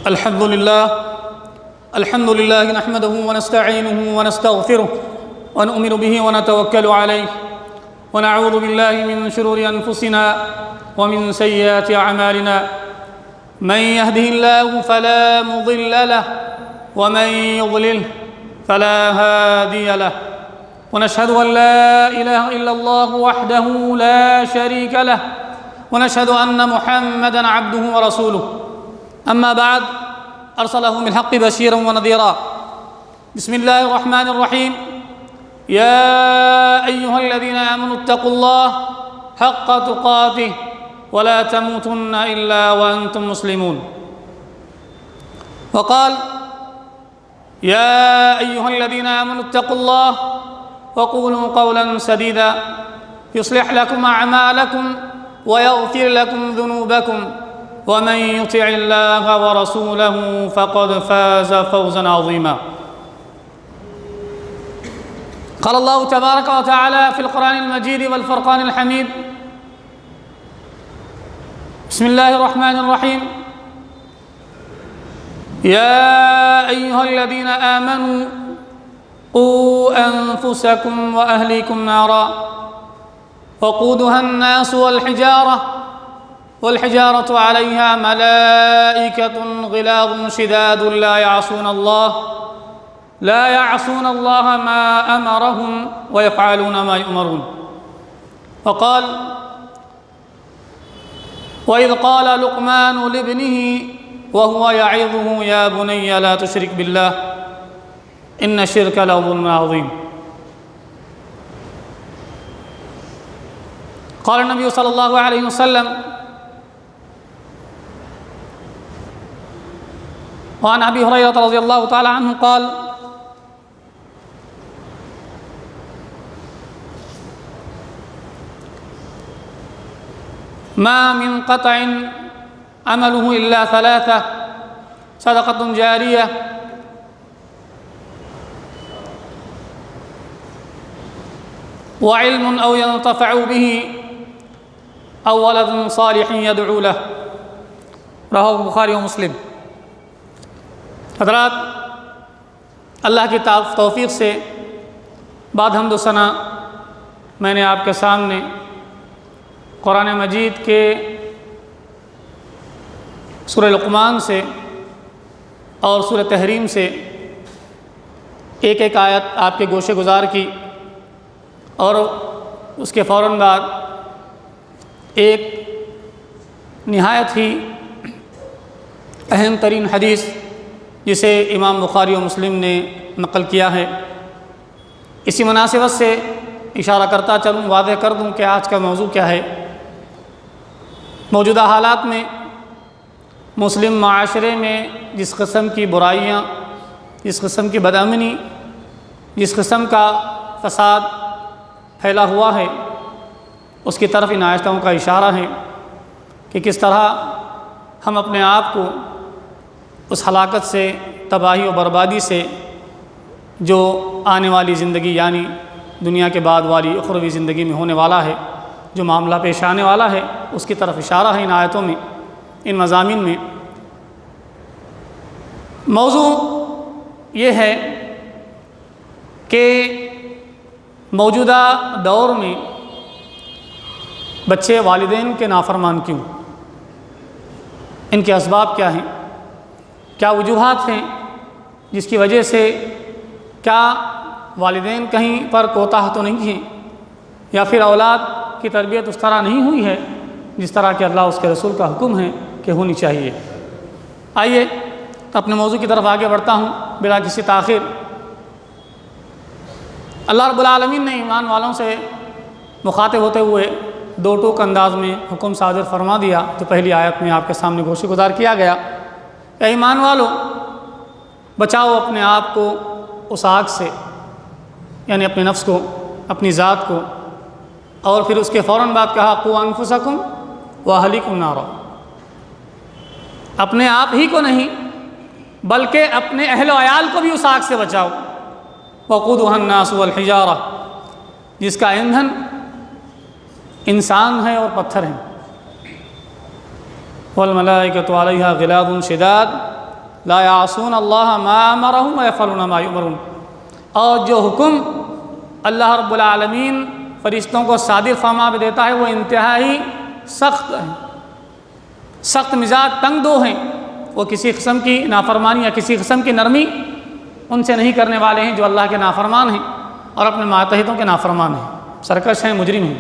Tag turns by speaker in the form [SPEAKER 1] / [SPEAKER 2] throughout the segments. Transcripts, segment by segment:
[SPEAKER 1] الحمد لله نحمده ونستعينه ونستغفره ونؤمن به ونتوكل عليه ونعوذ بالله من شرور أنفسنا ومن سيئات أعمالنا من يهده الله فلا مضل له ومن يضلله فلا هادي له ونشهد أن لا إله إلا الله وحده لا شريك له ونشهد أن محمدًا عبده ورسوله أما بعد أرسله بالحق بشيرا ونذيرا بسم الله الرحمن الرحيم يا أيها الذين آمنوا اتقوا الله حق تقاته ولا تموتن إلا وأنتم مسلمون وقال يا أيها الذين آمنوا اتقوا الله وقولوا قولا سديدا يصلح لكم أعمالكم ويغفر لكم ذنوبكم ومن يطع الله ورسوله فقد فاز فوزا عظيما قال الله تبارك وتعالى في القرآن المجيد والفرقان الحميد بسم الله الرحمن الرحيم يا أيها الذين آمنوا قوا أنفسكم وأهليكم نارا وقودها الناس والحجارة عليها ملائكة غلاظ شداد لا يعصون الله ما أمرهم ويفعلون ما يؤمرون وقال وإذ قال لقمان لابنه وهو يعظه يا بني لا تشرك بالله إن الشرك لظلم عظيم قال النبي صلى الله عليه وسلم وعن أبي هريرة رضي الله تعالى عنه قال ما من قطع عمله إلا ثلاثة صدقة جارية وعلم أو ينتفع به أو ولد صالح يدعو له رواه البخاری و مسلم۔ حضرات، اللہ کی توفیق سے بعد حمد و ثنا میں نے آپ کے سامنے قرآن مجید کے سورہ لقمان سے اور سورہ تحریم سے ایک ایک آیت آپ کے گوشے گزار کی، اور اس کے فوراً بعد ایک نہایت ہی اہم ترین حدیث جسے امام بخاری و مسلم نے نقل کیا ہے، اسی مناسبت سے اشارہ کرتا چلوں، واضح کر دوں کہ آج کا موضوع کیا ہے۔ موجودہ حالات میں مسلم معاشرے میں جس قسم کی برائیاں، جس قسم کی بدامنی، جس قسم کا فساد پھیلا ہوا ہے، اس کی طرف ان آیتوں کا اشارہ ہے کہ کس طرح ہم اپنے آپ کو اس ہلاکت سے، تباہی و بربادی سے جو آنے والی زندگی یعنی دنیا کے بعد والی اخروی زندگی میں ہونے والا ہے، جو معاملہ پیش آنے والا ہے، اس کی طرف اشارہ ہے ان آیتوں میں، ان مضامین میں۔ موضوع یہ ہے کہ موجودہ دور میں بچے والدین کے نافرمان کیوں؟ ان کے اسباب کیا ہیں؟ کیا وجوہات ہیں جس کی وجہ سے؟ کیا والدین کہیں پر کوتاہ تو نہیں ہیں، یا پھر اولاد کی تربیت اس طرح نہیں ہوئی ہے جس طرح کہ اللہ اس کے رسول کا حکم ہے کہ ہونی چاہیے؟ آئیے اپنے موضوع کی طرف آگے بڑھتا ہوں بلا کسی تاخیر۔ اللہ رب العالمین نے ایمان والوں سے مخاطب ہوتے ہوئے دو ٹوک انداز میں حکم صادر فرما دیا، جو پہلی آیت میں آپ کے سامنے گوشے گزار کیا گیا۔ اے ایمان والو، بچاؤ اپنے آپ کو اس آگ سے، یعنی اپنے نفس کو، اپنی ذات کو، اور پھر اس کے فوراً بعد کہا قوا انفسکم واہلیکم نارا، اپنے آپ ہی کو نہیں بلکہ اپنے اہل و عیال کو بھی اس آگ سے بچاؤ۔ وقودها الناس والحجارہ، جس کا ایندھن انسان ہے اور پتھر ہیں، والملائکۃ علیہا غلاظ شداد لا یعصون اللہ ما امرہم ویفعلون ما یؤمرون، اور جو حکم اللہ رب العالمین فرشتوں کو صادر فرما دیتا ہے وہ انتہائی سخت ہے، سخت مزاج، تنگ دو ہیں، وہ کسی قسم کی نافرمانی یا کسی قسم کی نرمی ان سے نہیں کرنے والے ہیں جو اللہ کے نافرمان ہیں اور اپنے ماتحتوں کے نافرمان ہیں، سرکش ہیں، مجرم ہیں۔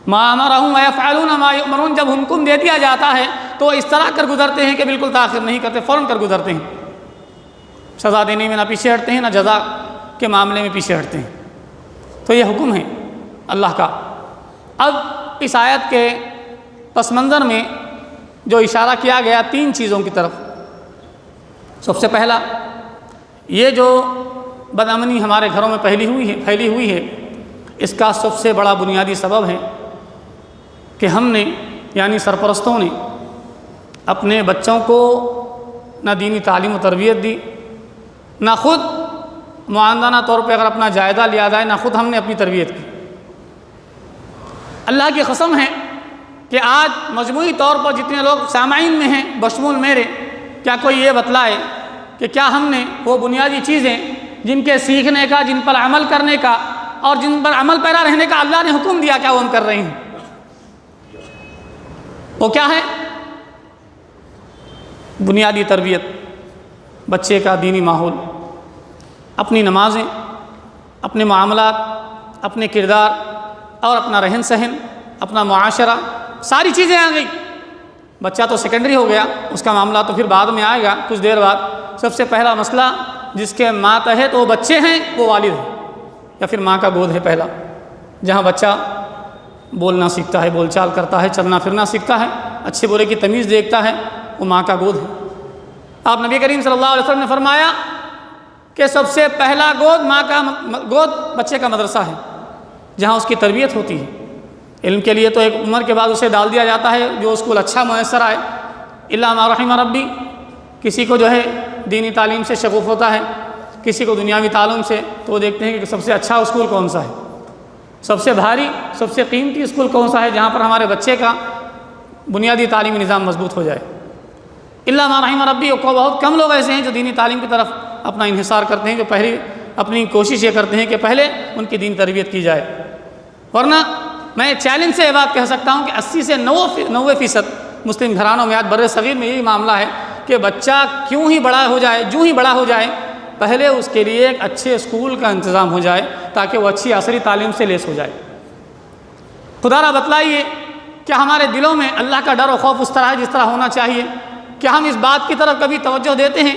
[SPEAKER 1] ما امرہم ویفعلون ما یؤمرون، جب حکم دے دیا جاتا ہے تو اس طرح کر گزرتے ہیں کہ بالکل تاخیر نہیں کرتے، فوراً کر گزرتے ہیں، سزا دینے میں نہ پیچھے ہٹتے ہیں، نہ جزا کے معاملے میں پیچھے ہٹتے ہیں۔ تو یہ حکم ہے اللہ کا۔ اب اس آیت کے پس منظر میں جو اشارہ کیا گیا 3 چیزوں کی طرف، سب سے پہلا یہ جو بدامنی ہمارے گھروں میں پھیلی ہوئی ہے، اس کا سب سے بڑا بنیادی سبب ہے کہ ہم نے یعنی سرپرستوں نے اپنے بچوں کو نہ دینی تعلیم و تربیت دی، نہ خود معاندانہ طور پہ اگر اپنا جائزہ لیا جائے، نہ خود ہم نے اپنی تربیت کی۔ اللہ کی قسم ہے کہ آج مجموعی طور پر جتنے لوگ سامعین میں ہیں بشمول میرے، کیا کوئی یہ بتلائے کہ کیا ہم نے وہ بنیادی چیزیں جن کے سیکھنے کا، جن پر عمل کرنے کا اور جن پر عمل پیرا رہنے کا اللہ نے حکم دیا، کیا وہ ہم کر رہے ہیں؟ وہ کیا ہے؟ بنیادی تربیت، بچے کا دینی ماحول، اپنی نمازیں، اپنے معاملات، اپنے کردار اور اپنا رہن سہن، اپنا معاشرہ، ساری چیزیں آ گئی۔ بچہ تو سیکنڈری ہو گیا، اس کا معاملہ تو پھر بعد میں آئے گا کچھ دیر بعد۔ سب سے پہلا مسئلہ جس کے ماتحت وہ بچے ہیں وہ والد ہیں یا پھر ماں کا گود ہے پہلا، جہاں بچہ بولنا سیکھتا ہے، بول چال کرتا ہے، چلنا پھرنا سیکھتا ہے، اچھے برے کی تمیز دیکھتا ہے، وہ ماں کا گود ہے۔ آپ نبی کریم صلی اللہ علیہ وسلم نے فرمایا کہ سب سے پہلا گود ماں کا گود بچے کا مدرسہ ہے، جہاں اس کی تربیت ہوتی ہے۔ علم کے لیے تو ایک عمر کے بعد اسے ڈال دیا جاتا ہے جو اسکول اچھا میسر آئے، الا ما رحم ربی، کسی کو جو ہے دینی تعلیم سے شغوف ہوتا ہے، کسی کو دنیاوی تعلیم سے، تو وہ دیکھتے ہیں کہ سب سے اچھا اسکول کون سا ہے، سب سے بھاری، سب سے قیمتی اسکول کون سا ہے جہاں پر ہمارے بچے کا بنیادی تعلیمی نظام مضبوط ہو جائے۔ الا ما رحم ربی، کو بہت کم لوگ ایسے ہیں جو دینی تعلیم کی طرف اپنا انحصار کرتے ہیں، جو پہلی اپنی کوشش یہ کرتے ہیں کہ پہلے ان کی دین تربیت کی جائے۔ ورنہ میں چیلنج سے یہ بات کہہ سکتا ہوں کہ 80 سے 90% مسلم گھرانوں میں آج بر صغیر میں یہی معاملہ ہے کہ بچہ جو ہی بڑا ہو جائے پہلے اس کے لیے ایک اچھے اسکول کا انتظام ہو جائے تاکہ وہ اچھی عصری تعلیم سے لیس ہو جائے۔ خدا را بتلائیے کیا ہمارے دلوں میں اللہ کا ڈر و خوف اس طرح ہے جس طرح ہونا چاہیے؟ کیا ہم اس بات کی طرف کبھی توجہ دیتے ہیں؟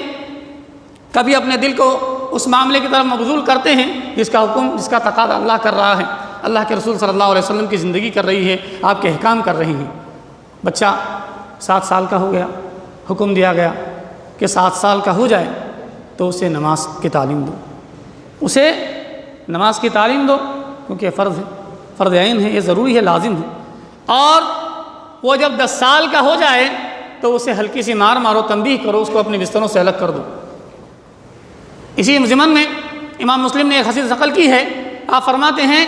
[SPEAKER 1] کبھی اپنے دل کو اس معاملے کی طرف مبذول کرتے ہیں جس کا حکم، جس کا تقاضا اللہ کر رہا ہے، اللہ کے رسول صلی اللہ علیہ وسلم کی زندگی کر رہی ہے، آپ کے احکام کر رہے ہیں؟ بچہ 7 سال کا ہو گیا، حکم دیا گیا کہ 7 سال کا ہو جائے تو اسے نماز کی تعلیم دو، اسے نماز کی تعلیم دو، کیونکہ یہ فرض ہے، فرض عین ہے، یہ ضروری ہے، لازم ہے۔ اور وہ جب 10 سال کا ہو جائے تو اسے ہلکی سی مارو، تنبیہ کرو، اس کو اپنے بستروں سے الگ کر دو۔ اسی ضمن میں امام مسلم نے ایک حدیث نقل کی ہے، آپ فرماتے ہیں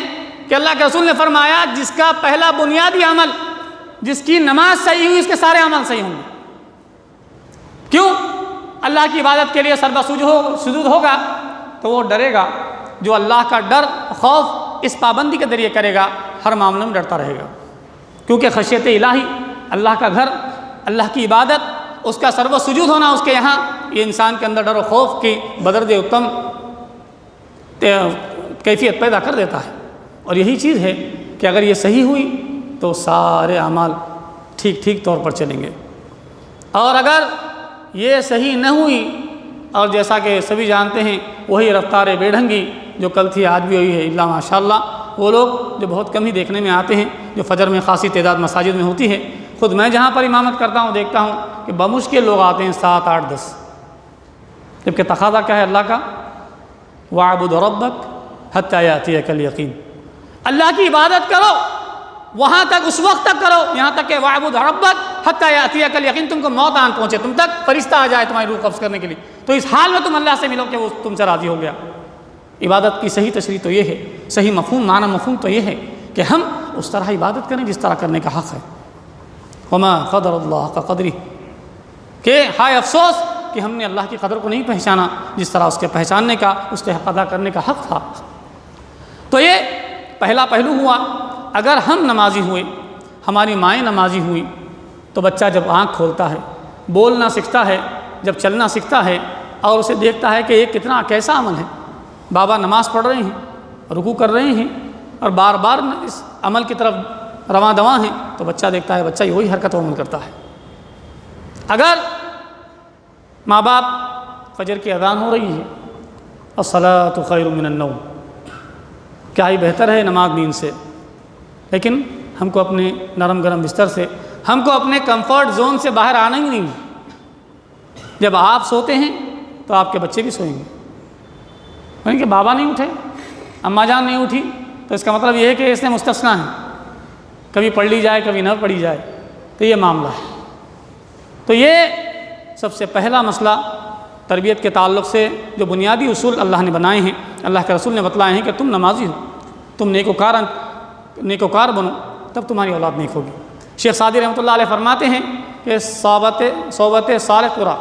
[SPEAKER 1] کہ اللہ کے رسول نے فرمایا جس کا پہلا بنیادی عمل، جس کی نماز صحیح ہوئی، اس کے سارے عمل صحیح ہوں گے۔ کیوں؟ اللہ کی عبادت کے لیے سجدہ سجود ہوگا تو وہ ڈرے گا، جو اللہ کا ڈر خوف اس پابندی کے ذریعے کرے گا ہر معاملے میں ڈرتا رہے گا، کیونکہ خشیت الہی، اللہ کا گھر، اللہ کی عبادت، اس کا سجدہ سجود ہونا اس کے یہاں، یہ انسان کے اندر ڈر و خوف کی بدرجہ اتم کیفیت پیدا کر دیتا ہے۔ اور یہی چیز ہے کہ اگر یہ صحیح ہوئی تو سارے اعمال ٹھیک طور پر چلیں گے، اور اگر یہ صحیح نہ ہوئی اور جیسا کہ سبھی جانتے ہیں وہی رفتار بے ڈھنگی جو کل تھی آج بھی ہوئی ہے، اللہ ماشاءاللہ، وہ لوگ جو بہت کم ہی دیکھنے میں آتے ہیں، جو فجر میں خاصی تعداد مساجد میں ہوتی ہے، خود میں جہاں پر امامت کرتا ہوں دیکھتا ہوں کہ بمشکل لوگ آتے ہیں 7 8 10، جبکہ تقاضا کیا ہے اللہ کا؟ وَاعْبُدْ رَبَّكَ حَتَّى يَأْتِيَكَ الْيَقِينُ، اللہ کی عبادت کرو وہاں تک، اس وقت تک کرو یہاں تک کہ وَاعْبُدْ رَبَّكَ حَتَّى يَأْتِيَكَ الْيَقِينُ، تم کو موت آن پہنچے، تم تک فرشتہ آ جائے تمہاری روح قبض کرنے کے لیے، تو اس حال میں تم اللہ سے ملو کہ وہ تم سے راضی ہو گیا۔ عبادت کی صحیح تشریح تو یہ ہے، صحیح مفہوم معنی مفہوم تو یہ ہے کہ ہم اس طرح عبادت کریں جس طرح کرنے کا حق ہے۔ وما قدر اللہ کا قدری، کہ ہائے افسوس کہ ہم نے اللہ کی قدر کو نہیں پہچانا جس طرح اس کے پہچاننے کا، اس کے حق ادا کرنے کا حق تھا۔ تو یہ پہلا پہلو ہوا۔ اگر ہم نمازی ہوئے، ہماری مائیں نمازی ہوئی، تو بچہ جب آنکھ کھولتا ہے، بولنا سیکھتا ہے، جب چلنا سیکھتا ہے اور اسے دیکھتا ہے کہ یہ کتنا کیسا عمل ہے، بابا نماز پڑھ رہے ہیں، رکوع کر رہے ہیں اور بار بار اس عمل کی طرف رواں دواں ہیں، تو بچہ دیکھتا ہے بچہ وہی حرکت و عمل کرتا ہے۔ اگر ماں باپ فجر کی اذان ہو رہی ہے، الصلاۃ خیر من النوم، کیا ہی بہتر ہے نماز نیند سے، لیکن ہم کو اپنے نرم گرم بستر سے، ہم کو اپنے کمفرٹ زون سے باہر آنا ہی نہیں۔ جب آپ سوتے ہیں تو آپ کے بچے بھی سوئیں گے، یعنی کہ بابا نہیں اٹھے، اماں جان نہیں اٹھی، تو اس کا مطلب یہ ہے کہ اس نے مستثنیٰ ہے، کبھی پڑھ لی جائے کبھی نہ پڑھی جائے، تو یہ معاملہ ہے۔ تو یہ سب سے پہلا مسئلہ تربیت کے تعلق سے جو بنیادی اصول اللہ نے بنائے ہیں، اللہ کے رسول نے بتلائے ہیں کہ تم نمازی ہو، تم نیکوکار بنو، تب تمہاری اولاد نیک ہوگی۔ شیخ سعدی رحمۃ اللہ علیہ فرماتے ہیں کہ صحبت صالح قرا،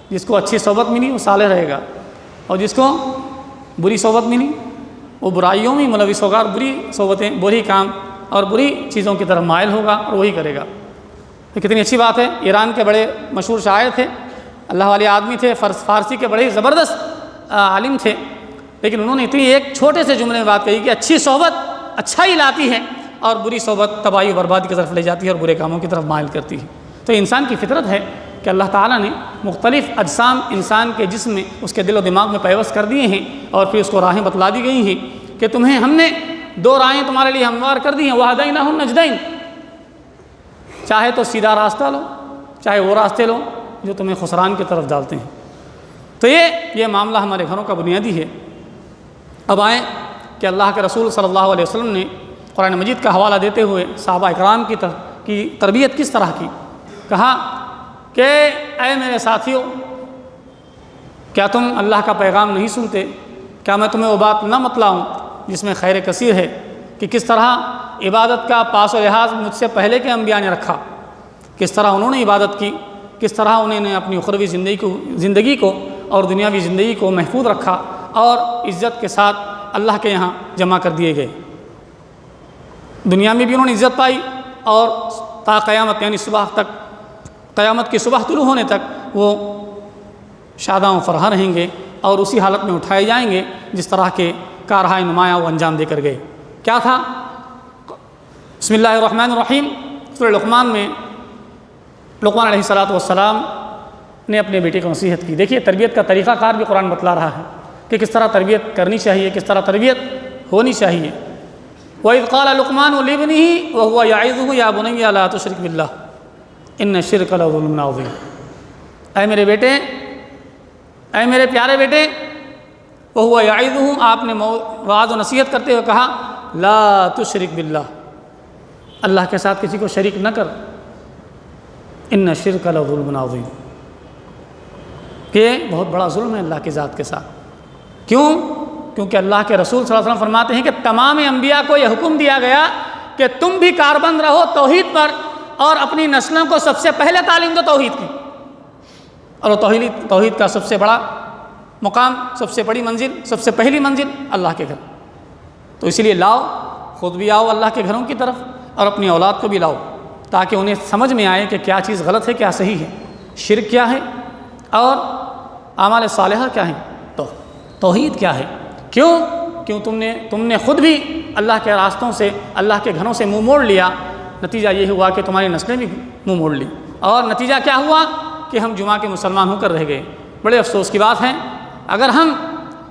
[SPEAKER 1] جس کو اچھی صحبت ملی وہ صالح رہے گا، اور جس کو بری صحبت ملی وہ برائیوں میں ملوث ہوگا، اور بری صحبتیں، بری کام اور بری چیزوں کی طرف مائل ہوگا اور وہی کرے گا۔ یہ کتنی اچھی بات ہے۔ ایران کے بڑے مشہور شاعر تھے، اللہ والے آدمی تھے، فارسی کے بڑے زبردست عالم تھے، لیکن انہوں نے اتنی ایک چھوٹے سے جملے میں بات کہی کہ اچھی صحبت اچھائی لاتی ہے اور بری صحبت تباہی و بربادی کی طرف لے جاتی ہے اور برے کاموں کی طرف مائل کرتی ہے۔ تو انسان کی فطرت ہے کہ اللہ تعالیٰ نے مختلف اجسام انسان کے جسم میں، اس کے دل و دماغ میں پیوست کر دیے ہیں، اور پھر اس کو راہیں بتلا دی گئی ہیں کہ تمہیں ہم نے دو راہیں تمہارے لیے ہموار کر دی ہیں، وَهَدَيْنَاهُ النَّجْدَيْنِ، چاہے تو سیدھا راستہ لو، چاہے وہ راستے لو جو تمہیں خسران کی طرف ڈالتے ہیں۔ تو یہ معاملہ ہمارے گھروں کا بنیادی ہے۔ اب آئیں کہ اللہ کے رسول صلی اللہ علیہ وسلم نے قرآن مجید کا حوالہ دیتے ہوئے صحابہ اکرام کی تربیت کس طرح کی، کہا کہ اے میرے ساتھیوں، کیا تم اللہ کا پیغام نہیں سنتے؟ کیا میں تمہیں وہ بات نہ بتلاؤں جس میں خیر کثیر ہے، کہ کس طرح عبادت کا پاس و لحاظ مجھ سے پہلے کے انبیاء نے رکھا، کس طرح انہوں نے عبادت کی، کس طرح انہوں نے اپنی اخروی زندگی کو اور دنیاوی زندگی کو محفوظ رکھا اور عزت کے ساتھ اللہ کے یہاں جمع کر دیے گئے۔ دنیا میں بھی انہوں نے عزت پائی، اور تا قیامت، یعنی صبح تک، قیامت کی صبح طلوع ہونے تک وہ شاداں و فرحاں رہیں گے اور اسی حالت میں اٹھائے جائیں گے جس طرح کے کارہائے نمایاں وہ انجام دے کر گئے۔ کیا تھا؟ بسم اللہ الرحمن الرحیم، سورہ لقمان میں لقمان علیہ السلام نے اپنے بیٹے کو نصیحت کی۔ دیکھیے تربیت کا طریقہ کار بھی قرآن بتلا رہا ہے کہ کس طرح تربیت کرنی چاہیے، کس طرح تربیت ہونی چاہیے۔ وَإِذْ قَالَ لُقْمَانُ لِابْنِهِ وَهُوَ يَعِظُهُ يَا بُنَيَّ لَا تُشْرِكْ بِاللَّهِ إِنَّ الشِّرْكَ لَظُلْمٌ عَظِيمٌ، اے میرے بیٹے، اے میرے پیارے بیٹے، وَهُوَ يَعِظُهُ، آپ نے وعظ و نصیحت کرتے ہوئے کہا لا تشرک باللہ، اللہ کے ساتھ کسی کو شریک نہ کر، ان الشرک لظلم عظیم، کہ بہت بڑا ظلم ہے اللہ کی ذات کے ساتھ۔ کیوں؟ کیونکہ اللہ کے رسول صلی اللہ علیہ وسلم فرماتے ہیں کہ تمام انبیاء کو یہ حکم دیا گیا کہ تم بھی کاربند رہو توحید پر، اور اپنی نسلوں کو سب سے پہلے تعلیم دو توحید کی، اور توحید کا سب سے بڑا مقام، سب سے بڑی منزل، سب سے پہلی منزل اللہ کے گھر۔ تو اسی لیے لاؤ، خود بھی آؤ اللہ کے گھروں کی طرف اور اپنی اولاد کو بھی لاؤ، تاکہ انہیں سمجھ میں آئے کہ کیا چیز غلط ہے، کیا صحیح ہے، شرک کیا ہے اور اعمال صالحہ کیا ہیں، توحید کیا ہے۔ کیوں تم نے خود بھی اللہ کے راستوں سے، اللہ کے گھروں سے منہ موڑ لیا، نتیجہ یہ ہوا کہ تمہاری نسلیں بھی منہ موڑ لی، اور نتیجہ کیا ہوا کہ ہم جمعہ کے مسلمان ہو کر رہ گئے۔ بڑے افسوس کی بات ہے، اگر ہم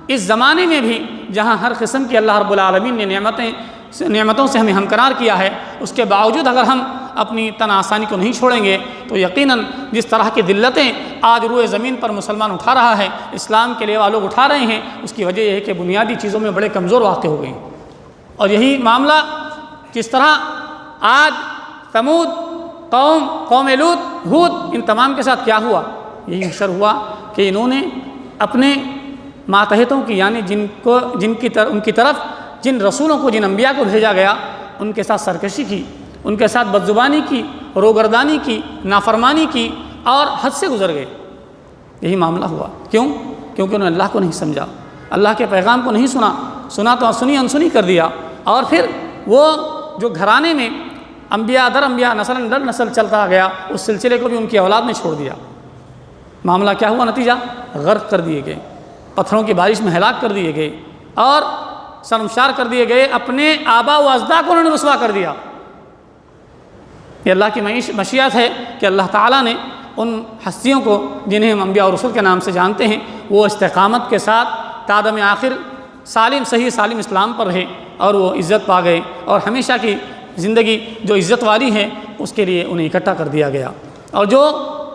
[SPEAKER 1] اس زمانے میں بھی جہاں ہر قسم کی اللہ رب العالمین نے نعمتوں سے ہمیں ہمکنار کیا ہے، اس کے باوجود اگر ہم اپنی تن آسانی کو نہیں چھوڑیں گے تو یقیناً جس طرح کی ذلتیں آج روئے زمین پر مسلمان اٹھا رہا ہے، اسلام کے لیے لوگ اٹھا رہے ہیں، اس کی وجہ یہ ہے کہ بنیادی چیزوں میں بڑے کمزور واقع ہو گئے ہیں۔ اور یہی معاملہ جس طرح آج ثمود، قوم لوط، ہود، ان تمام کے ساتھ کیا ہوا؟ یہی حشر ہوا کہ انہوں نے اپنے ماتحتوں کی، یعنی ان کی طرف جن رسولوں کو، جن انبیاء کو بھیجا گیا، ان کے ساتھ سرکشی کی، ان کے ساتھ بدزبانی کی، روگردانی کی، نافرمانی کی اور حد سے گزر گئے۔ یہی معاملہ ہوا۔ کیوں؟ کیونکہ انہوں نے اللہ کو نہیں سمجھا، اللہ کے پیغام کو نہیں سنا تو سنی انسنی کر دیا، اور پھر وہ جو گھرانے میں انبیاء در انبیاء، نسل در نسل چلتا گیا، اس سلسلے کو بھی ان کی اولاد نے چھوڑ دیا۔ معاملہ کیا ہوا؟ نتیجہ غرق کر دیے گئے، پتھروں کی بارش میں ہلاک کر دیے گئے، اور شرمسار کر دیے گئے، اپنے آبا و اجداد کو انہوں نے رسوا کر دیا۔ یہ اللہ کی مشیت ہے کہ اللہ تعالیٰ نے ان ہستیوں کو، جنہیں ہم انبیاء اور رسول کے نام سے جانتے ہیں، وہ استقامت کے ساتھ تادم آخر صحیح سالم اسلام پر رہے، اور وہ عزت پا گئے، اور ہمیشہ کی زندگی جو عزت والی ہے اس کے لیے انہیں اکٹھا کر دیا گیا۔ اور جو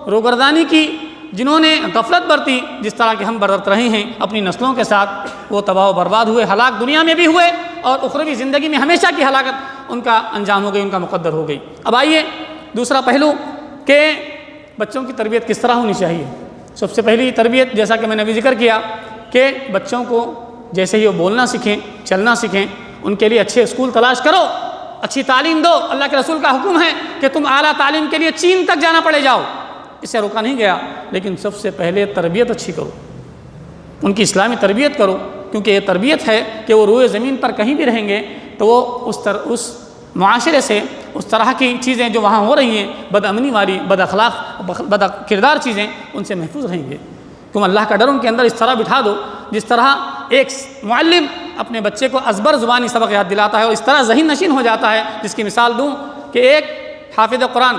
[SPEAKER 1] روگردانی کی، جنہوں نے غفلت برتی، جس طرح کہ ہم برت رہے ہیں اپنی نسلوں کے ساتھ، وہ تباہ و برباد ہوئے، ہلاک دنیا میں بھی ہوئے، اور اخروی زندگی میں ہمیشہ کی ہلاکت ان کا انجام ہو گئی، ان کا مقدر ہو گئی۔ اب آئیے دوسرا پہلو کہ بچوں کی تربیت کس طرح ہونی چاہیے۔ سب سے پہلی تربیت، جیسا کہ میں نے ابھی ذکر کیا، کہ بچوں کو جیسے ہی وہ بولنا سیکھیں، چلنا سیکھیں، ان کے لیے اچھے اسکول تلاش کرو، اچھی تعلیم دو۔ اللہ کے رسول کا حکم ہے کہ تم اعلیٰ تعلیم کے لیے چین تک جانا پڑے جاؤ، اس سے روکا نہیں گیا، لیکن سب سے پہلے تربیت اچھی کرو، ان کی اسلامی تربیت کرو، کیونکہ یہ تربیت ہے کہ وہ روئے زمین پر کہیں بھی رہیں گے تو وہ اس معاشرے سے، اس طرح کی چیزیں جو وہاں ہو رہی ہیں، بد امنی والی، بد اخلاق، بد کردار چیزیں، ان سے محفوظ رہیں گے۔ تم اللہ کا ڈر ان کے اندر اس طرح بٹھا دو، جس طرح ایک معلم اپنے بچے کو ازبر زبانی سبق یاد دلاتا ہے، اور اس طرح ذہن نشین ہو جاتا ہے۔ جس کی مثال دوں کہ ایک حافظ قرآن،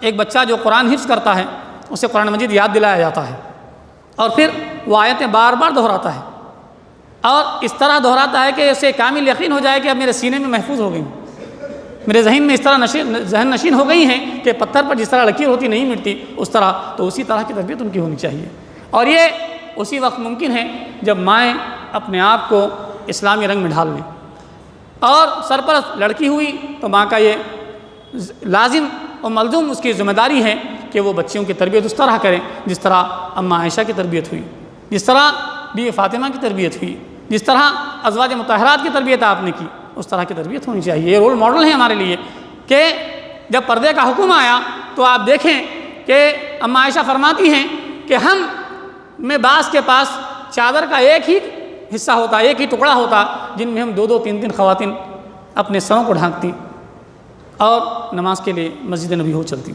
[SPEAKER 1] ایک بچہ جو قرآن حفظ کرتا ہے، اسے قرآن مجید یاد دلایا جاتا ہے، اور پھر وہ آیتیں بار بار دہراتا ہے، اور اس طرح دہراتا ہے کہ اسے کامل یقین ہو جائے کہ اب میرے سینے میں محفوظ ہو گئی، میرے ذہن میں اس طرح ذہن نشین ہو گئی ہیں کہ پتھر پر جس طرح لکیر ہوتی نہیں مٹتی، اس طرح تو اسی طرح کی تربیت ان کی ہونی چاہیے۔ اور یہ اسی وقت ممکن ہے جب مائیں اپنے آپ کو اسلامی رنگ میں ڈھال لیں، اور سرپرست لڑکی ہوئی تو ماں کا یہ لازم اور ملزوم اس کی ذمہ داری ہے کہ وہ بچیوں کی تربیت اس طرح کریں جس طرح اماں عائشہ کی تربیت ہوئی، جس طرح بی فاطمہ کی تربیت ہوئی، جس طرح ازواج مطہرات کی تربیت آپ نے کی، اس طرح کی تربیت ہونی چاہیے۔ یہ رول ماڈل ہے ہمارے لیے کہ جب پردے کا حکم آیا تو آپ دیکھیں کہ اماں عائشہ فرماتی ہیں کہ ہم میں بعض کے پاس چادر کا ایک ہی حصہ ہوتا، ایک ہی ٹکڑا ہوتا، جن میں ہم دو دو تین تین خواتین اپنے سروں کو ڈھانکتی اور نماز کے لیے مسجد نبی ہو چلتی،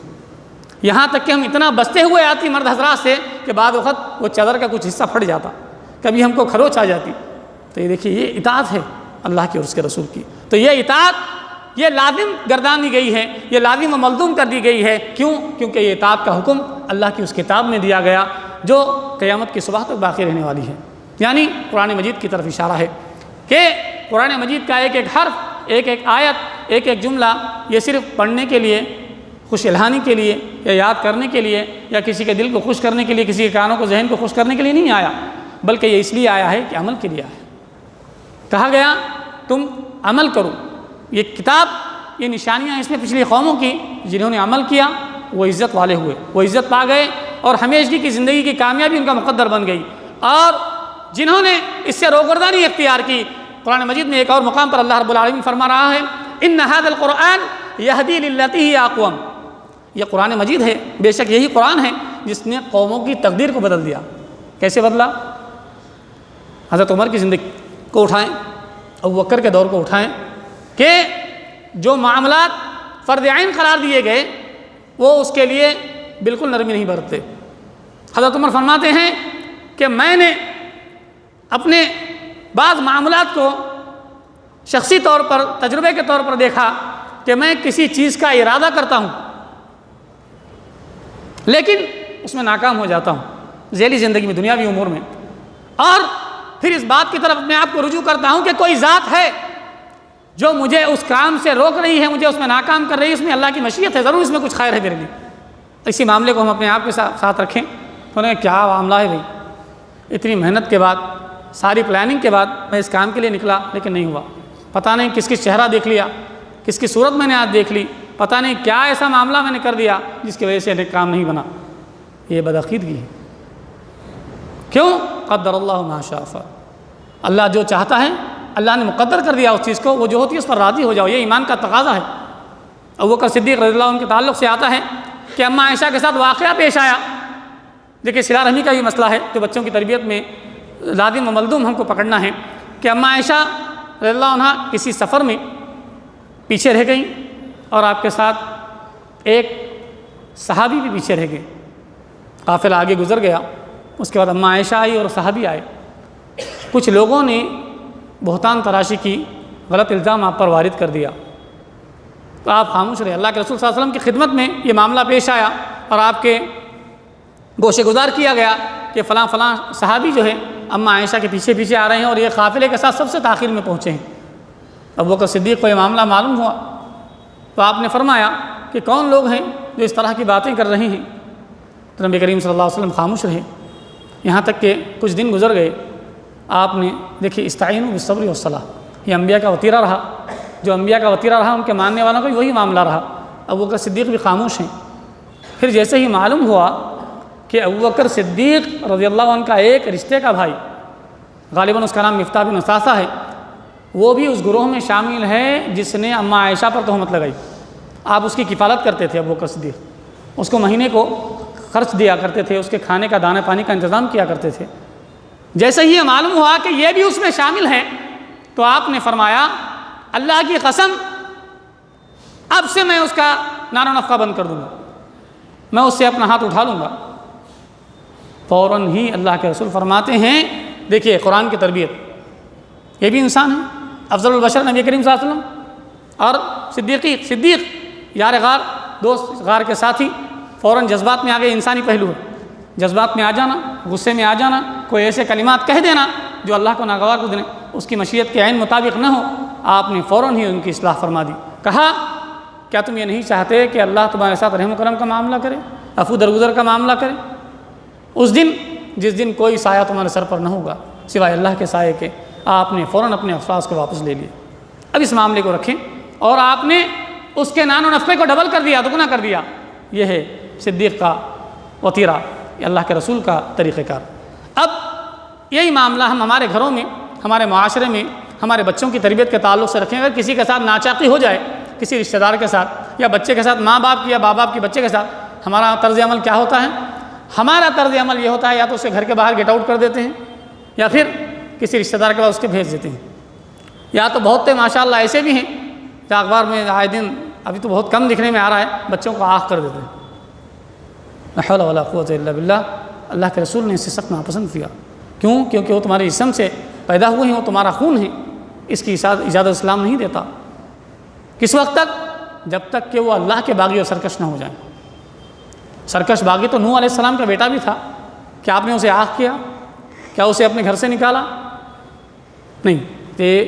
[SPEAKER 1] یہاں تک کہ ہم اتنا بچتے ہوئے آتی مرد حضرات سے کہ بعد وقت وہ چادر کا کچھ حصہ پھٹ جاتا، کبھی ہم کو کھروچ آ جاتی۔ تو یہ دیکھیے، یہ اطاعت ہے اللہ کی اور اس کے رسول کی۔ تو یہ اطاعت، یہ لازم گردانی گئی ہے، یہ لازم و ملزوم کر دی گئی ہے۔ کیوں؟ کیونکہ یہ اطاعت کا حکم اللہ کی اس کتاب میں دیا گیا جو قیامت کی صبح تک باقی رہنے والی ہے، یعنی قرآن مجید کی طرف اشارہ ہے کہ قرآن مجید کا ایک ایک حرف، ایک ایک آیت، ایک ایک جملہ، یہ صرف پڑھنے کے لیے، خوش الہانی کے لیے، یا یاد کرنے کے لیے، یا کسی کے دل کو خوش کرنے کے لیے، کسی کے کانوں کو، ذہن کو خوش کرنے کے لیے نہیں آیا، بلکہ یہ اس لیے آیا ہے کہ عمل کے لیے آیا ہے۔ کہا گیا تم عمل کرو۔ یہ کتاب، یہ نشانیاں اس میں پچھلی قوموں کی، جنہوں نے عمل کیا وہ عزت والے ہوئے، وہ عزت پا گئے، اور ہمیشگی کی زندگی کی کامیابی ان کا مقدر بن گئی۔ اور جنہوں نے اس سے روگردانی اختیار کی، قرآن مجید میں ایک اور مقام پر اللہ رب العالمین فرما رہا ہے ان ھذا القرآن یہدی للتی ہی اقوم۔ یہ قرآن مجید ہے، بے شک یہی قرآن ہے جس نے قوموں کی تقدیر کو بدل دیا۔ کیسے بدلا؟ حضرت عمر کی زندگی کو اٹھائیں، ابوبکر کے دور کو اٹھائیں کہ جو معاملات فرض عین قرار دیے گئے وہ اس کے لیے بالکل نرمی نہیں برتتے۔ حضرت عمر فرماتے ہیں کہ میں نے اپنے بعض معاملات کو شخصی طور پر، تجربے کے طور پر دیکھا کہ میں کسی چیز کا ارادہ کرتا ہوں لیکن اس میں ناکام ہو جاتا ہوں ذیلی زندگی میں، دنیاوی امور میں، اور پھر اس بات کی طرف اپنے آپ کو رجوع کرتا ہوں کہ کوئی ذات ہے جو مجھے اس کام سے روک رہی ہے، مجھے اس میں ناکام کر رہی ہے، اس میں اللہ کی مشیت ہے، ضرور اس میں کچھ خیر ہے میرے لیے۔ اسی معاملے کو ہم اپنے آپ کے ساتھ رکھیں تو انہیں کیا معاملہ ہے بھائی، اتنی محنت کے بعد، ساری پلاننگ کے بعد میں اس کام کے لیے نکلا لیکن نہیں ہوا، پتہ نہیں کس کس چہرہ دیکھ لیا، کس کی صورت میں نے آج دیکھ لی، پتہ نہیں کیا ایسا معاملہ میں نے کر دیا جس کی وجہ سے کام نہیں بنا۔ یہ بدعقیدگی ہے۔ کیوں؟ قدر اللہ ما شاء فعل، اللہ جو چاہتا ہے اللہ نے مقدر کر دیا اس چیز کو، وہ جو ہوتی ہے اس پر راضی ہو جاؤ، یہ ایمان کا تقاضا ہے۔ ابوبکر صدیق رضی اللہ عنہ کے تعلق سے آتا ہے کہ اماں عائشہ کے ساتھ واقعہ پیش آیا۔ دیکھیے صلہ رحمی کا بھی مسئلہ ہے جو بچوں کی تربیت میں لازم و ملزوم ہم کو پکڑنا ہے کہ اماں عائشہ رضی اللہ عنہ کسی سفر میں پیچھے رہ گئیں اور آپ کے ساتھ ایک صحابی بھی پیچھے رہ گئے، قافلہ آگے گزر گیا، اس کے بعد اماں عائشہ آئی اور صحابی آئے۔ کچھ لوگوں نے بہتان تراشی کی، غلط الزام آپ پر وارد کر دیا، تو آپ خاموش رہے۔ اللہ کے رسول صلی اللہ علیہ وسلم کی خدمت میں یہ معاملہ پیش آیا اور آپ کے گوشے گزار کیا گیا کہ فلاں فلاں صحابی جو ہے اماں عائشہ کے پیچھے پیچھے آ رہے ہیں اور یہ قافلے کے ساتھ سب سے تاخیر میں پہنچے ہیں۔ ابوبکر صدیق کو یہ معاملہ معلوم ہوا تو آپ نے فرمایا کہ کون لوگ ہیں جو اس طرح کی باتیں کر رہے ہیں؟ تو نبی کریم صلی اللہ علیہ وسلم خاموش رہے، یہاں تک کہ کچھ دن گزر گئے۔ آپ نے دیکھیے استعینوا بالصبر والصلاۃ، یہ انبیاء کا وتیرہ رہا، جو انبیاء کا وتیرہ رہا ان کے ماننے والوں کا بھی وہی معاملہ رہا۔ ابوبکر صدیق بھی خاموش ہیں۔ پھر جیسے ہی معلوم ہوا کہ ابوبکر صدیق رضی اللہ عنہ کا ایک رشتے کا بھائی، غالباً اس کا نام مفتاح بن اثاثہ ہے، وہ بھی اس گروہ میں شامل ہے جس نے اماں عائشہ پر تہمت لگائی۔ آپ اس کی کفالت کرتے تھے، ابوبکر صدیق اس کو مہینے کو خرچ دیا کرتے تھے، اس کے کھانے کا دانے پانی کا انتظام کیا کرتے تھے۔ جیسے ہی یہ معلوم ہوا کہ یہ بھی اس میں شامل ہے تو آپ نے فرمایا اللہ کی قسم اب سے میں اس کا نان و نفقہ بند کر دوں گا، میں اس سے اپنا ہاتھ اٹھا لوں گا۔ فوراً ہی اللہ کے رسول فرماتے ہیں، دیکھیے قرآن کی تربیت، یہ بھی انسان ہے، افضل البشر نبی کریم صلی اللہ علیہ وسلم اور صدیق یار غار، دوست غار کے ساتھی، فوراً جذبات میں آ گئے۔ انسانی پہلو ہے، جذبات میں آ جانا، غصے میں آ جانا، کوئی ایسے کلمات کہہ دینا جو اللہ کو ناگوار کو دینے، اس کی مشیت کے عین مطابق نہ ہو۔ آپ نے فوراً ہی ان کی اصلاح فرما دی، کہا کیا تم یہ نہیں چاہتے کہ اللہ تمہارے ساتھ رحم و کرم کا معاملہ کرے، عفو درگزر کا معاملہ کرے؟ اس دن جس دن کوئی سایہ تمہارے سر پر نہ ہوگا سوائے اللہ کے سائے کے، آپ نے فوراً اپنے افسوس کو واپس لے لیے۔ اب اس معاملے کو رکھیں اور آپ نے اس کے نان و نفقے کو ڈبل کر دیا، دگنا کر دیا۔ یہ ہے صدیق کا وتیرہ، یہ اللہ کے رسول کا طریقہ کار۔ اب یہی معاملہ ہم ہمارے گھروں میں، ہمارے معاشرے میں، ہمارے بچوں کی تربیت کے تعلق سے رکھیں۔ اگر کسی کے ساتھ ناچاقی ہو جائے، کسی رشتہ دار کے ساتھ یا بچے کے ساتھ، ماں باپ کی یا باپ باپ کی بچے کے ساتھ، ہمارا طرز عمل کیا ہوتا ہے؟ ہمارا طرز عمل یہ ہوتا ہے یا تو اسے گھر کے باہر گیٹ آؤٹ کر دیتے ہیں، یا پھر کسی رشتہ دار کے پاس اس کے بھیج دیتے ہیں، یا تو بہت ماشاء اللہ ایسے بھی ہیں جو اخبار میں آئے دن، ابھی تو بہت کم دکھنے میں آ رہا ہے، بچوں کو آنکھ کر دیتے ہیں۔ لا حول ولا قوت الا باللہ۔ اللہ کے رسول نے اس سے سخت ناپسند کیا۔ کیوں؟ کیونکہ وہ تمہارے جسم سے پیدا ہوئے ہیں، وہ تمہارا خون ہے، اس کی اجازت اسلام نہیں دیتا۔ کس وقت تک؟ جب تک کہ وہ اللہ کے باغی اور سرکش نہ ہو جائیں۔ سرکش باغی تو نوح علیہ السلام کا بیٹا بھی تھا، کیا آپ نے اسے آگ کیا؟ کیا اسے اپنے گھر سے نکالا؟ نہیں۔ یہ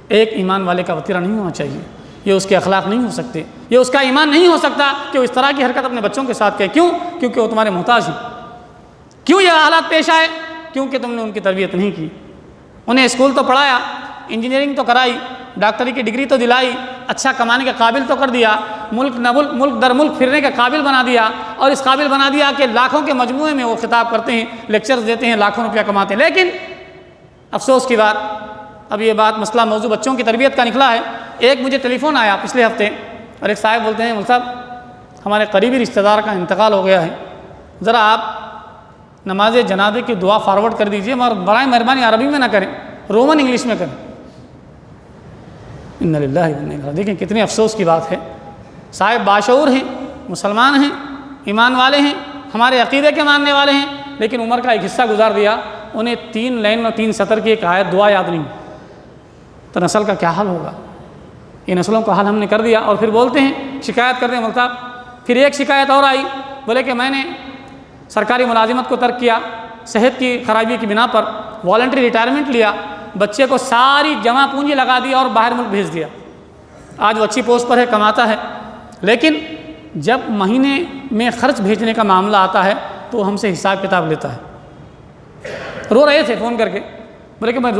[SPEAKER 1] ایک ایمان والے کا وتیرہ نہیں ہونا چاہیے، یہ اس کے اخلاق نہیں ہو سکتے، یہ اس کا ایمان نہیں ہو سکتا کہ وہ اس طرح کی حرکت اپنے بچوں کے ساتھ کرے۔ کیوں؟ کیونکہ وہ تمہارے محتاج ہیں۔ کیوں یہ حالات پیش آئے؟ کیونکہ تم نے ان کی تربیت نہیں کی۔ انہیں اسکول تو پڑھایا، انجینئرنگ تو کرائی، ڈاکٹری کی ڈگری تو دلائی، اچھا کمانے کے قابل تو کر دیا، ملک در ملک پھرنے کے قابل بنا دیا، اور اس قابل بنا دیا کہ لاکھوں کے مجموعے میں وہ خطاب کرتے ہیں، لیکچرز دیتے ہیں، لاکھوں روپیہ کماتے ہیں۔ لیکن افسوس کی بات، اب یہ بات مسئلہ موضوع بچوں کی تربیت کا نکلا ہے۔ ایک مجھے ٹیلی فون آیا پچھلے ہفتے، اور ایک صاحب بولتے ہیں، مول صاحب ہمارے قریبی رشتہ دار کا انتقال ہو گیا ہے، ذرا آپ نماز جنازے کی دعا فارورڈ کر دیجئے، مگر برائے مہربانی عربی میں نہ کریں، رومن انگلش میں کریں۔ انا للہ و انا الیہ راجعون۔ دیکھیں کتنی افسوس کی بات ہے، صاحب باشعور ہیں، مسلمان ہیں، ایمان والے ہیں، ہمارے عقیدے کے ماننے والے ہیں، لیکن عمر کا ایک حصہ گزار دیا، انہیں 3 لائن اور 3 سطر کی ایک آیت دعا یاد نہیں، تو نسل کا کیا حال ہوگا؟ یہ نسلوں کا حال ہم نے کر دیا۔ اور پھر بولتے ہیں، شکایت کرتے ہیں، مول صاحب پھر ایک شکایت اور آئی، بولے کہ میں نے سرکاری ملازمت کو ترک کیا، صحت کی خرابی کی بنا پر والنٹری ریٹائرمنٹ لیا، بچے کو ساری جمع پونجی لگا دی اور باہر ملک بھیج دیا۔ آج وہ اچھی پوسٹ پر ہے، کماتا ہے، لیکن جب مہینے میں خرچ بھیجنے کا معاملہ آتا ہے تو وہ ہم سے حساب کتاب لیتا ہے۔ رو رہے تھے فون کر کے، بولے کہ میں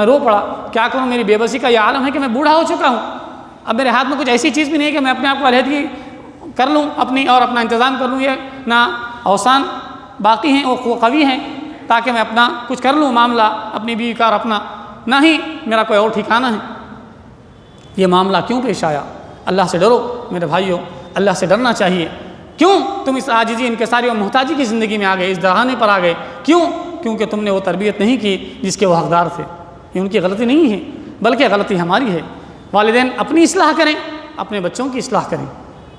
[SPEAKER 1] رو پڑا، کیا کروں، میری بے بسی کا یہ عالم ہے کہ میں بوڑھا ہو چکا ہوں، اب میرے ہاتھ میں کچھ ایسی چیز بھی نہیں ہے کہ میں اپنے آپ کو علیحدگی کر لوں اپنی اور اپنا انتظام کر لوں، یہ نہ اوسان باقی ہیں، وہ قوی ہیں، تاکہ میں اپنا کچھ کر لوں معاملہ اپنی بیوی کا اور اپنا، نہ ہی میرا کوئی اور ٹھکانہ ہے۔ یہ معاملہ کیوں پیش آیا؟ اللہ سے ڈرو میرے بھائیوں، اللہ سے ڈرنا چاہیے۔ کیوں تم اس عاجزی، انکساری اور محتاجی کی زندگی میں آ گئے، اس دہانے پر آ گئے؟ کیوں؟ کیونکہ تم نے وہ تربیت نہیں کی جس کے وہ حقدار تھے۔ یہ ان کی غلطی نہیں ہے بلکہ غلطی ہماری ہے۔ والدین اپنی اصلاح کریں، اپنے بچوں کی اصلاح کریں،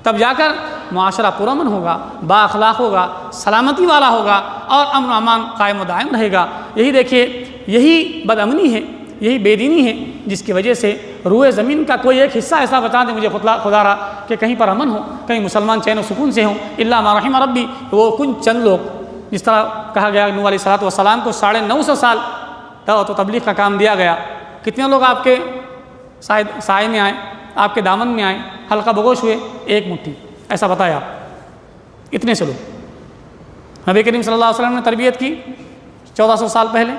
[SPEAKER 1] تب جا کر معاشرہ پرامن ہوگا، با اخلاق ہوگا، سلامتی والا ہوگا اور امن و امان قائم و دائم رہے گا۔ یہی دیکھیے، یہی بد امنی ہے، یہی بے دینی ہے جس کی وجہ سے روئے زمین کا کوئی ایک حصہ ایسا بتا دے مجھے خدا را کہ کہیں پر امن ہو، کہیں مسلمان چین و سکون سے ہوں، الا ما رحم ربی، وہ کچھ چند لوگ، جس طرح کہا گیا نوح علیہ السلام کو 950 سال دعوت و تبلیغ کا کام دیا گیا۔ کتنے لوگ آپ کے سائے میں آئے، آپ کے دامن میں آئے، حلقہ بگوش ہوئے؟ ایک مٹھی، ایسا بتایا آپ، اتنے سے لوگ۔ نبی کریم صلی اللہ علیہ وسلم نے تربیت کی 1400 سال پہلے،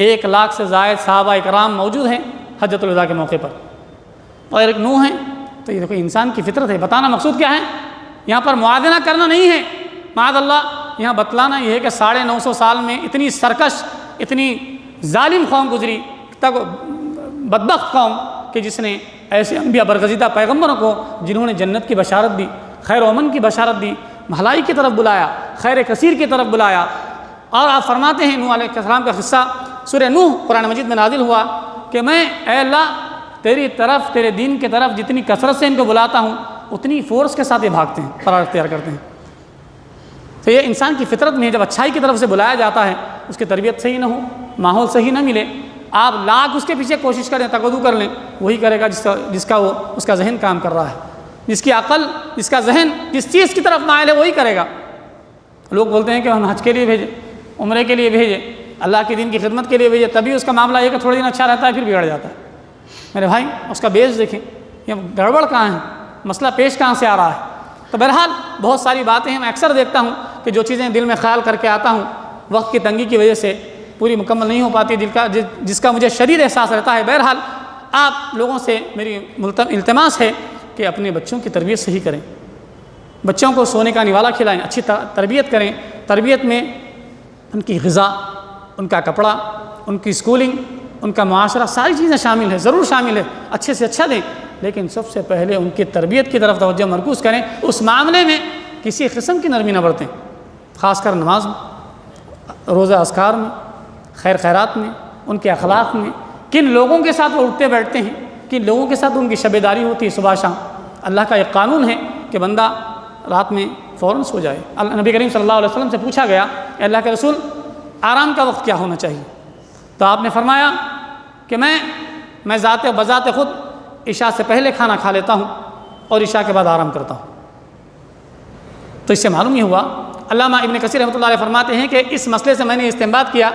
[SPEAKER 1] 1 لاکھ سے زائد صحابہ اکرام موجود ہیں حجۃ الوداع کے موقع پر، اور ایک نوح ہیں۔ تو یہ دیکھو انسان کی فطرت ہے۔ بتانا مقصود کیا ہے؟ یہاں پر موازنہ کرنا نہیں ہے، معاذ اللہ، یہاں بتلانا یہ ہے کہ 950 سال میں اتنی سرکش، اتنی ظالم قوم گزری، تک بدبخت قوم کہ جس نے ایسے انبیاء برگزیدہ پیغمبروں کو، جنہوں نے جنت کی بشارت دی، خیر و امن کی بشارت دی، بھلائی کی طرف بلایا، خیر کثیر کی طرف بلایا۔ اور آپ فرماتے ہیں نوح علیہ السلام کا قصہ سورہ نوح قرآن مجید میں نازل ہوا کہ میں اے اللہ تیری طرف، تیرے دین کی طرف جتنی کثرت سے ان کو بلاتا ہوں اتنی فورس کے ساتھ یہ بھاگتے ہیں، فرار اختیار کرتے ہیں۔ تو یہ انسان کی فطرت میں ہے، جب اچھائی کی طرف سے بلایا جاتا ہے، اس کی تربیت صحیح نہ ہو، ماحول صحیح نہ ملے، آپ لاکھ اس کے پیچھے کوشش کریں، تقدو کر لیں، وہی کرے گا اس کا ذہن کام کر رہا ہے، جس کی عقل، جس کا ذہن جس چیز کی طرف مائل ہے وہی کرے گا۔ لوگ بولتے ہیں کہ ہم حج کے لیے بھیجیں، عمرے کے لیے بھیجیں، اللہ کے دین کی خدمت کے لیے بھیجیں، تبھی اس کا معاملہ یہ کہ تھوڑے دن اچھا رہتا ہے پھر بگڑ جاتا ہے۔ میرے بھائی اس کا بیس دیکھیں، یہ گڑبڑ کہاں ہے، مسئلہ پیش کہاں سے آ رہا ہے۔ تو بہرحال بہت ساری باتیں ہیں، میں اکثر دیکھتا ہوں کہ جو چیزیں دل میں خیال کر کے آتا ہوں، وقت کی تنگی کی وجہ سے پوری مکمل نہیں ہو پاتی، جس کا مجھے شدید احساس رہتا ہے۔ بہرحال آپ لوگوں سے میری التماس ہے کہ اپنے بچوں کی تربیت صحیح کریں، بچوں کو سونے کا نوالا کھلائیں، اچھی تربیت کریں۔ تربیت میں ان کی غذا، ان کا کپڑا، ان کی اسکولنگ، ان کا معاشرہ، ساری چیزیں شامل ہیں، ضرور شامل ہے، اچھے سے اچھا دیں، لیکن سب سے پہلے ان کی تربیت کی طرف توجہ مرکوز کریں۔ اس معاملے میں کسی قسم کی نرمی نہ برتیں، خاص کر نماز میں، روزہ اذکار میں، خیر خیرات میں، ان کے اخلاق میں، کن لوگوں کے ساتھ وہ اٹھتے بیٹھتے ہیں، کن لوگوں کے ساتھ ان کی شب داری ہوتی ہے صبح شام۔ اللہ کا ایک قانون ہے کہ بندہ رات میں فوراً سو جائے۔ نبی کریم صلی اللہ علیہ وسلم سے پوچھا گیا اے اللہ کے رسول آرام کا وقت کیا ہونا چاہیے؟ تو آپ نے فرمایا کہ میں بذات خود عشاء سے پہلے کھانا کھا لیتا ہوں اور عشاء کے بعد آرام کرتا ہوں۔ تو اس سے معلوم یہ ہوا، علامہ ابن کثیر رحمۃ اللہ علیہ فرماتے ہیں کہ اس مسئلے سے میں نے استنباط کیا